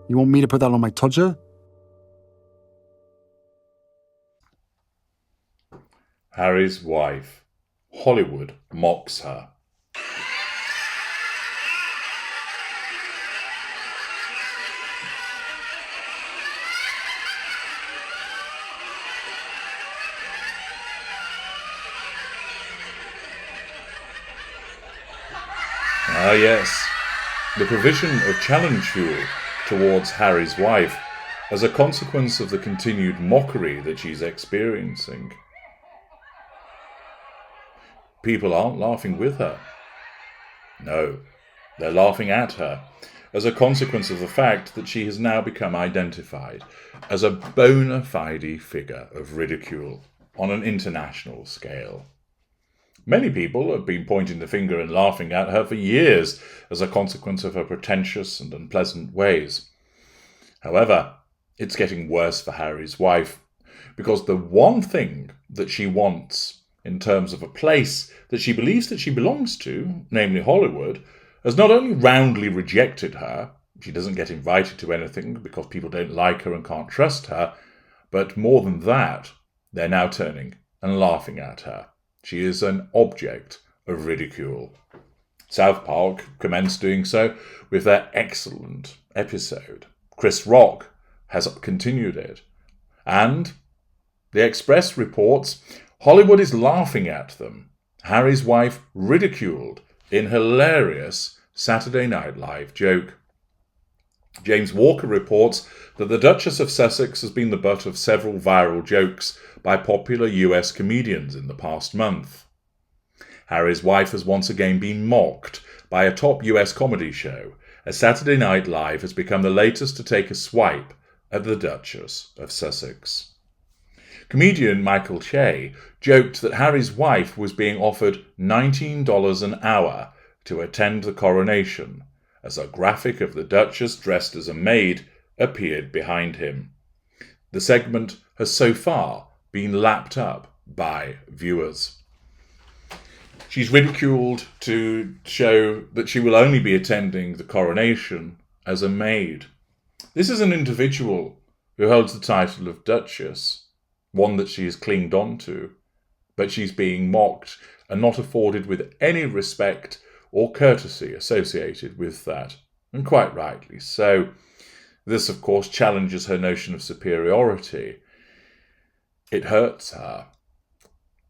You want me to put that on my Tudor? Harry's wife. Hollywood mocks her. Ah yes, the provision of challenge fuel towards Harry's wife as a consequence of the continued mockery that she's experiencing. People aren't laughing with her. No, they're laughing at her as a consequence of the fact that she has now become identified as a bona fide figure of ridicule on an international scale. Many people have been pointing the finger and laughing at her for years as a consequence of her pretentious and unpleasant ways. However, it's getting worse for Harry's wife, because the one thing that she wants in terms of a place that she believes that she belongs to, namely Hollywood, has not only roundly rejected her, she doesn't get invited to anything because people don't like her and can't trust her, but more than that, they're now turning and laughing at her. She is an object of ridicule. South Park commenced doing so with their excellent episode. Chris Rock has continued it. And the Express reports Hollywood is laughing at them. Harry's wife ridiculed in hilarious Saturday Night Live joke. James Walker reports that the Duchess of Sussex has been the butt of several viral jokes by popular US comedians in the past month. Harry's wife has once again been mocked by a top US comedy show, as Saturday Night Live has become the latest to take a swipe at the Duchess of Sussex. Comedian Michael Che joked that Harry's wife was being offered $19 an hour to attend the coronation, as a graphic of the Duchess dressed as a maid appeared behind him. The segment has so far been lapped up by viewers. She's ridiculed to show that she will only be attending the coronation as a maid. This is an individual who holds the title of Duchess, one that she has clinged on to, but she's being mocked and not afforded with any respect or courtesy associated with that, and quite rightly so. This, of course, challenges her notion of superiority. It hurts her.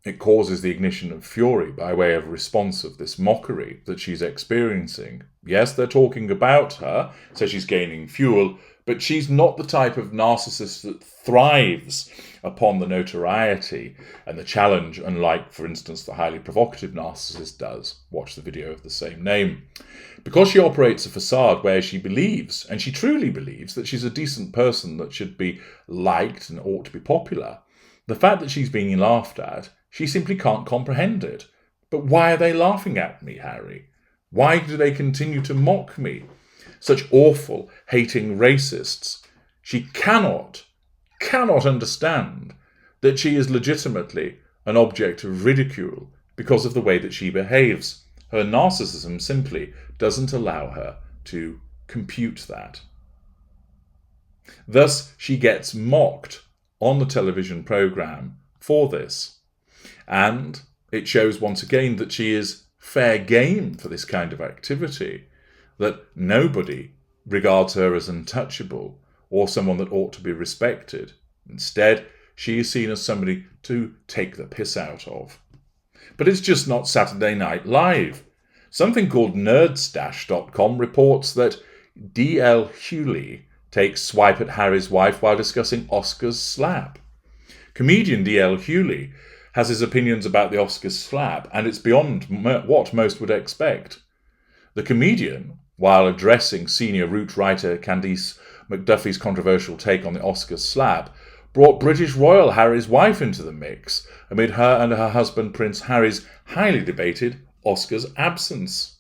It causes the ignition of fury by way of response of this mockery that she's experiencing. Yes, they're talking about her, so she's gaining fuel, but she's not the type of narcissist that thrives upon the notoriety and the challenge, unlike, for instance, the highly provocative narcissist does. Watch the video of the same name. Because she operates a facade where she believes, and she truly believes, that she's a decent person that should be liked and ought to be popular, the fact that she's being laughed at, she simply can't comprehend it. But why are they laughing at me, Harry? Why do they continue to mock me? Such awful, hating racists. She cannot understand that she is legitimately an object of ridicule because of the way that she behaves. Her narcissism simply doesn't allow her to compute that. Thus, she gets mocked on the television program for this. And it shows once again that she is fair game for this kind of activity, that nobody regards her as untouchable or someone that ought to be respected. Instead, she is seen as somebody to take the piss out of. But it's just not Saturday Night Live. Something called nerdstash.com reports that D.L. Hewley takes swipe at Harry's wife while discussing Oscar's slap. Comedian D.L. Hewley has his opinions about the Oscars slap, and it's beyond what most would expect. The comedian, while addressing senior Root writer Candice McDuffie's controversial take on the Oscars slap, brought British royal Harry's wife into the mix amid her and her husband Prince Harry's highly debated Oscars absence.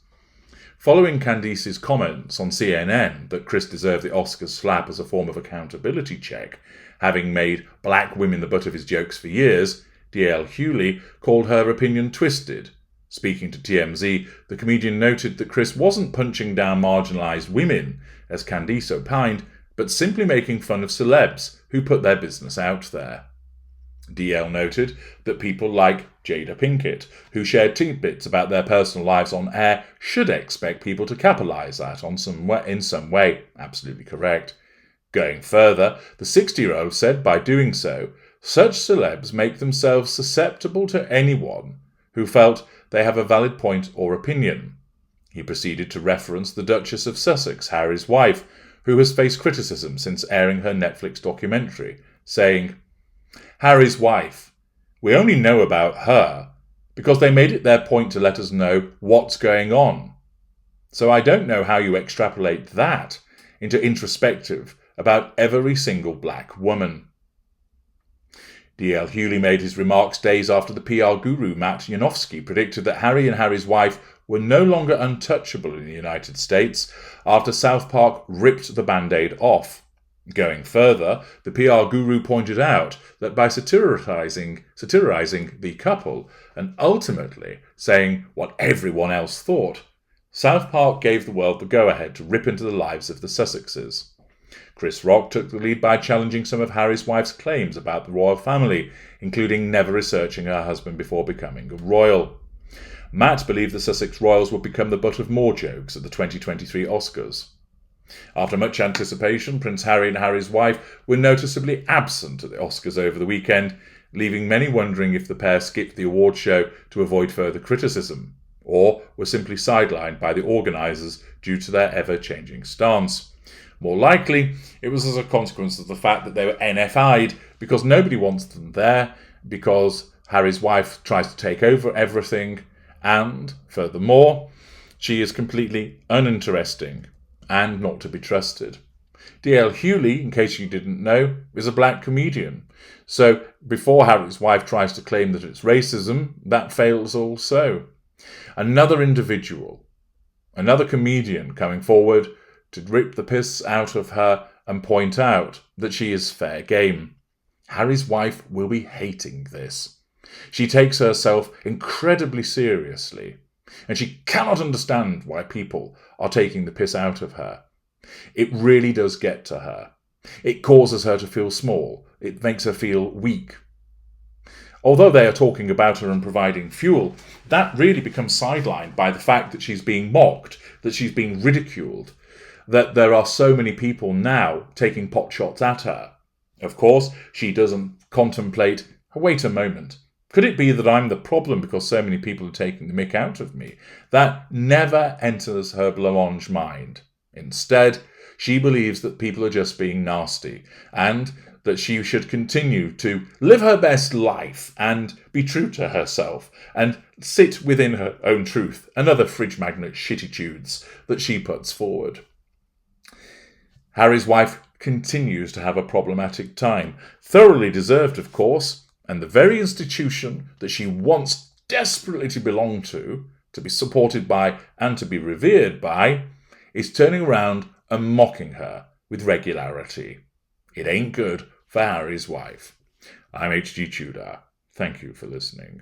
Following Candice's comments on CNN that Chris deserved the Oscars slap as a form of accountability check, having made black women the butt of his jokes for years, D.L. Hewley called her opinion twisted. Speaking to TMZ, the comedian noted that Chris wasn't punching down marginalised women, as Candice opined, but simply making fun of celebs who put their business out there. DL noted that people like Jada Pinkett, who shared tidbits about their personal lives on air, should expect people to capitalise that in some way. Absolutely correct. Going further, the 60-year-old said by doing so, such celebs make themselves susceptible to anyone who felt they have a valid point or opinion. He proceeded to reference the Duchess of Sussex, Harry's wife, who has faced criticism since airing her Netflix documentary, saying, "Harry's wife. We only know about her because they made it their point to let us know what's going on. So I don't know how you extrapolate that into introspective about every single black woman." D.L. Hughley made his remarks days after the PR guru Matt Yanofsky predicted that Harry and Harry's wife were no longer untouchable in the United States after South Park ripped the Band-Aid off. Going further, the PR guru pointed out that by satirizing the couple and ultimately saying what everyone else thought, South Park gave the world the go-ahead to rip into the lives of the Sussexes. Chris Rock took the lead by challenging some of Harry's wife's claims about the royal family, including never researching her husband before becoming a royal. Matt believed the Sussex royals would become the butt of more jokes at the 2023 Oscars. After much anticipation, Prince Harry and Harry's wife were noticeably absent at the Oscars over the weekend, leaving many wondering if the pair skipped the award show to avoid further criticism, or were simply sidelined by the organisers due to their ever-changing stance. More likely, it was as a consequence of the fact that they were NFI'd because nobody wants them there, because Harry's wife tries to take over everything, and, furthermore, she is completely uninteresting and not to be trusted. D.L. Hughley, in case you didn't know, is a black comedian. So, before Harry's wife tries to claim that it's racism, that fails also. Another individual, another comedian coming forward to rip the piss out of her and point out that she is fair game. Harry's wife will be hating this. She takes herself incredibly seriously, and she cannot understand why people are taking the piss out of her. It really does get to her. It causes her to feel small. It makes her feel weak. Although they are talking about her and providing fuel, that really becomes sidelined by the fact that she's being mocked, that she's being ridiculed, that there are so many people now taking pot shots at her. Of course, she doesn't contemplate, wait a moment, could it be that I'm the problem because so many people are taking the mick out of me? That never enters her blancmange mind. Instead, she believes that people are just being nasty and that she should continue to live her best life and be true to herself and sit within her own truth and other fridge magnet shittitudes that she puts forward. Harry's wife continues to have a problematic time, thoroughly deserved, of course, and the very institution that she wants desperately to belong to be supported by, and to be revered by, is turning around and mocking her with regularity. It ain't good for Harry's wife. I'm H.G. Tudor. Thank you for listening.